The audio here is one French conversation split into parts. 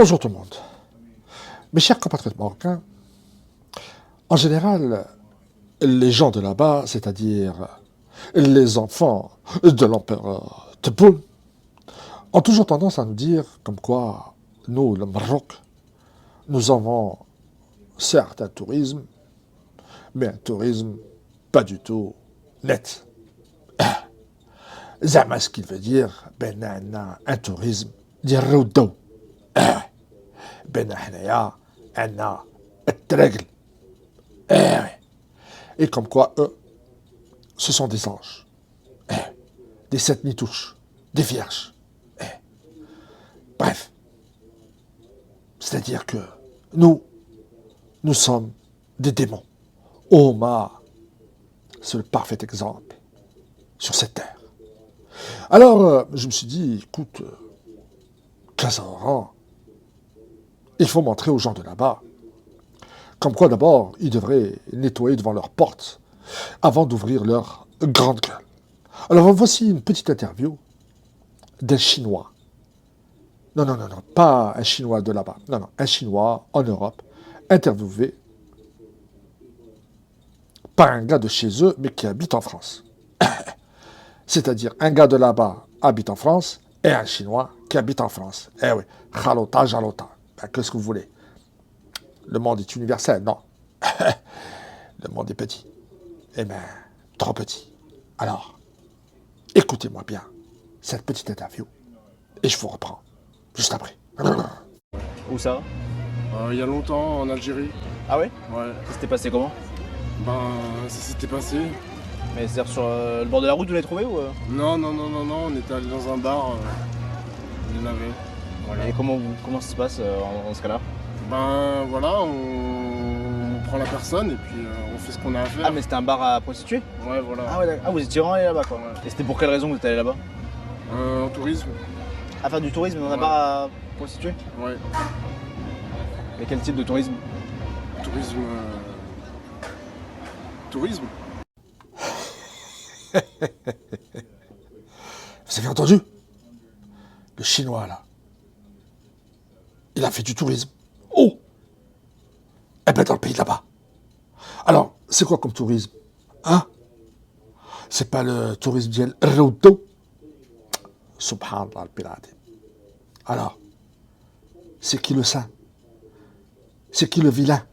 Bonjour tout le monde. Mes chers compatriotes marocains, en général, les gens de là-bas, c'est-à-dire les enfants de l'empereur Tebboune, ont toujours tendance à nous dire comme quoi nous, le Maroc, nous avons certes un tourisme, mais un tourisme pas du tout net. Zama, ce qu'il veut dire, ben un tourisme d'Irroudo. Ben Hanaya, Anna, Trègle. Et comme quoi, eux, ce sont des anges, des sept nitouches, des vierges. Bref, c'est-à-dire que nous, nous sommes des démons. Oma, c'est le parfait exemple sur cette terre. Alors, je me suis dit, écoute, 15 ans, il faut montrer aux gens de là-bas, comme quoi d'abord, ils devraient nettoyer devant leur porte avant d'ouvrir leur grande gueule. Alors, voici une petite interview d'un Chinois. Non, non, non, non, pas un Chinois de là-bas. Non, non, un Chinois en Europe, interviewé par un gars de chez eux, mais qui habite en France. C'est-à-dire, un gars de là-bas habite en France et un Chinois qui habite en France. Eh oui, jalota, jalota. Ben, qu'est-ce que vous voulez? Le monde est universel, non. Le monde est petit. Eh bien, trop petit. Alors, écoutez-moi bien cette petite interview et je vous reprends juste après. Où ça? Il y a longtemps, en Algérie. Ah ouais? Ouais. Ça s'était passé comment? Ben, ça s'était passé. Mais c'est-à-dire sur le bord de la route, vous l'avez trouvé ou Non, non, non, non, non, on était allé dans un bar. Il y en avait. Voilà. Et comment ça se passe dans ce cas-là? Ben, voilà, on prend la personne et puis on fait ce qu'on a à faire. Ah mais c'était un bar à prostituées? Ouais, voilà. Ah ouais, d'accord. Ah vous étiez vraiment allé là-bas quoi. Ouais. Et c'était pour quelle raison que vous êtes allé là-bas? En tourisme. À faire du tourisme dans un Ouais. bar à prostituées? Ouais. Et quel type de tourisme? Tourisme. Tourisme. Vous avez entendu? Le Chinois, là, il a fait du tourisme. Oh! Eh bien, dans le pays là-bas. Alors, c'est quoi comme tourisme? Hein? C'est pas le tourisme d'El Roudo? Subhanallah al-Pirati. Alors, c'est qui le saint? C'est qui le vilain?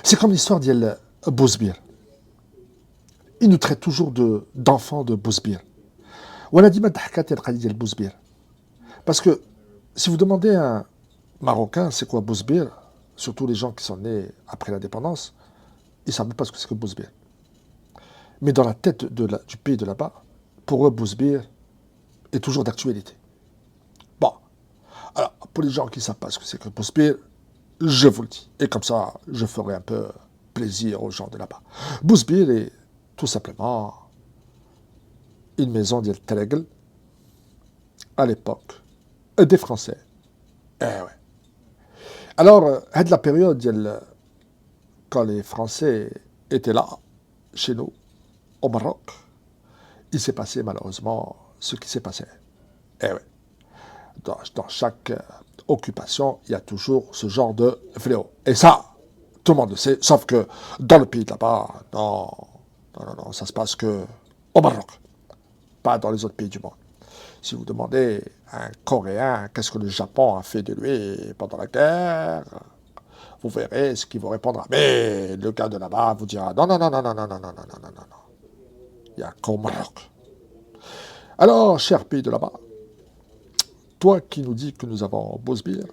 C'est comme l'histoire d'El Bouzbir. Il nous traite toujours d'enfants de Bouzbir. Voilà dit El Bouzbir. Parce que si vous demandez à un Marocain c'est quoi Bouzbir, surtout les gens qui sont nés après l'indépendance, ils ne savent même pas ce que c'est que Bouzbir. Mais dans la tête du pays de là-bas, pour eux, Bouzbir est toujours d'actualité. Bon, alors pour les gens qui ne savent pas ce que c'est que Bouzbir, je vous le dis. Et comme ça, je ferai un peu plaisir aux gens de là-bas. Bouzbir est tout simplement une maison d'El Teregel à l'époque des Français. Eh ouais. Alors, à la période quand les Français étaient là, chez nous, au Maroc, il s'est passé malheureusement ce qui s'est passé. Eh ouais. Dans chaque occupation, il y a toujours ce genre de fléau. Et ça, tout le monde le sait, sauf que dans le pays de là-bas, non, non, non, non, ça se passe que au Maroc, pas dans les autres pays du monde. Si vous demandez à un Coréen qu'est-ce que le Japon a fait de lui pendant la guerre, vous verrez ce qu'il vous répondra. Mais le gars de là-bas vous dira non, non, non, non, non, non, non, non, non, non, non, non. Il n'y a qu'au Maroc. Alors, cher pays de là-bas, toi qui nous dis que nous avons Bouzbir,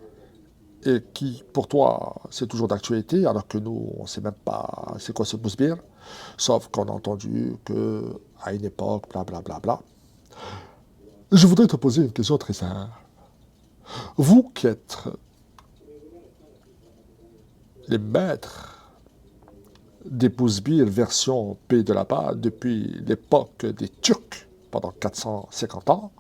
et qui, pour toi, c'est toujours d'actualité, alors que nous, on ne sait même pas c'est quoi ce Bouzbir, sauf qu'on a entendu qu'à une époque, blablabla, bla, bla, bla. Je voudrais te poser une question très simple. Vous qui êtes les maîtres des Bouzbir version pays de là-bas depuis l'époque des Turcs, pendant 450 ans,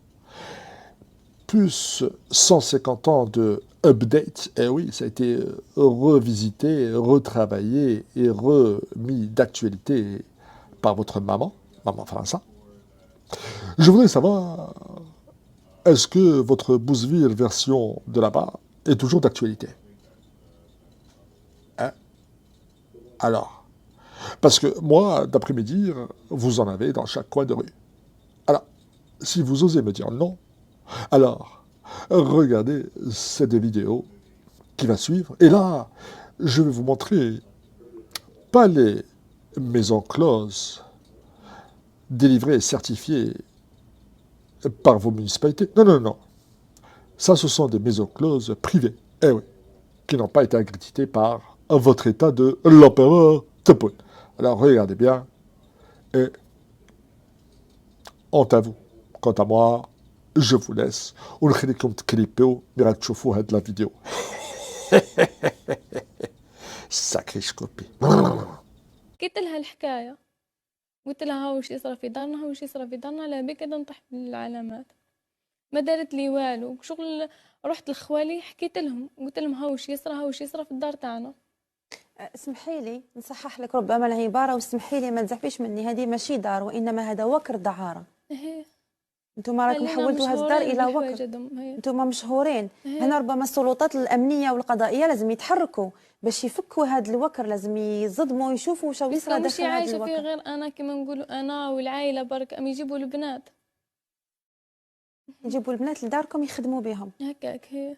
plus 150 ans de update, et oui, ça a été revisité, retravaillé et remis d'actualité par votre maman, maman François. Je voudrais savoir, est-ce que votre Bouzvir version de là-bas est toujours d'actualité? Hein? Alors, parce que moi, d'après mes dires, vous en avez dans chaque coin de rue. Alors, si vous osez me dire non, alors, regardez cette vidéo qui va suivre. Et là, je vais vous montrer pas les maisons closes délivrées et certifiées par vos municipalités. Non, non, non. Ça, ce sont des maisons closes privées. Eh oui. Qui n'ont pas été accréditées par votre état de l'empereur Topon. Alors, regardez bien. Et honte à vous. Quant à moi, je vous laisse. ونخليكم تكليبيو ملي غتشوفوا هاد لا فيديو. ساكري شكوبي. حكيت لها الحكاية، قلت لها ها وش يصرى في دارنا، ها وش يصرى في دارنا، لا بك كده نطيح بالعلامات. ما دارت لي والو، شغل رحت لخوالي حكيت لهم، قلت لهم ها وش يصرى، ها وش يصرى في الدار تاعنا. اسمحي لي نصحح لك ربما العبارة، واسمحي لي ما تزعفيش مني، هذه ماشي دار وإنما هذا وكر دعارة. اهي انتم راكم حولتوا هذا الدار إلى وكر، انتم مشهورين. هنا ربما السلطات الأمنية والقضائية لازم يتحركوا باش يفكوا هذا الوكر، لازم يصدموا ويشوفوا واش يصرى داخل هذا عايشة الوكر. فيه غير أنا كما نقولوا أنا والعائلة برك، أم يجيبوا البنات يجيبوا البنات لداركم يخدموا بهم. هكاك هي.